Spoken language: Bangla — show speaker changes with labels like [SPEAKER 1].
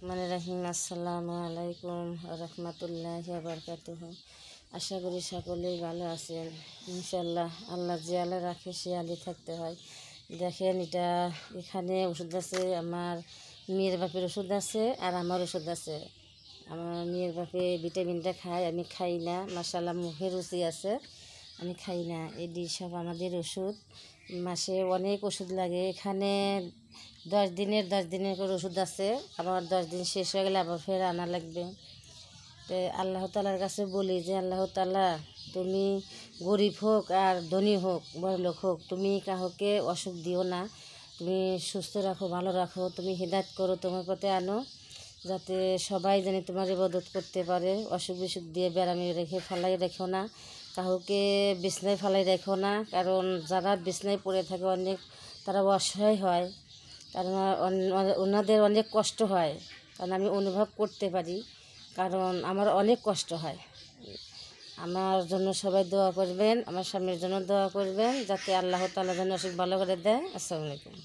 [SPEAKER 1] মানে রাহিম। আসসালামু আলাইকুম রহমতুল্লাহি ওয়া বারাকাতুহু। আশা করি সকলেই ভালো আছেন ইনশাল্লাহ। আল্লাহ যে আল্লাহ রাখে সে আলি থাকতে হয়। দেখেন এটা এখানে ওষুধ আছে, আমার মেয়ের বাপের ওষুধ আছে আর আমার ওষুধ আছে। আমার মেয়ের বাপে ভিটামিনটা খায়, আমি খাই না। মাশাআল্লাহ মুখে রুচি আছে, আমি খাই না। এটি সব আমাদের ওষুধ। মাসে অনেক ওষুধ লাগে। এখানে 10 দিনের করে ওষুধ আছে। আবার 10 দিন শেষ হয়ে গেলে আবার ফের আনা লাগবে। তো আল্লাহ তাআলার কাছে বলি যে আল্লাহ তাআলা, তুমি গরিব হোক আর ধনী হোক, বড়লোক হোক, তুমি কাউকে অসুখ দিও না। তুমি সুস্থ রাখো, ভালো রাখো, তুমি হিদায়াত করো, তোমার পথে আনো, যাতে সবাই জানি তোমার ইবাদত করতে পারে। অসুখ বিসুখ দিয়ে বেড়ামি রেখে ফালাই রেখো না, কাউকে বিছনায় ফালাই রেখো না। কারণ যারা বিছনায় পড়ে থাকে অনেক, তারা অসহায় হয়। কারণ ওনাদের অনেক কষ্ট হয়, কারণ আমি অনুভব করতে পারি। কারণ আমার অনেক কষ্ট হয়। আমার জন্য সবাই দোয়া করবেন, আমার স্বামীর জন্য দোয়া করবেন, যাতে আল্লাহ তাআলা যেন অসুখ ভালো করে দেয়। আসসালামু আলাইকুম।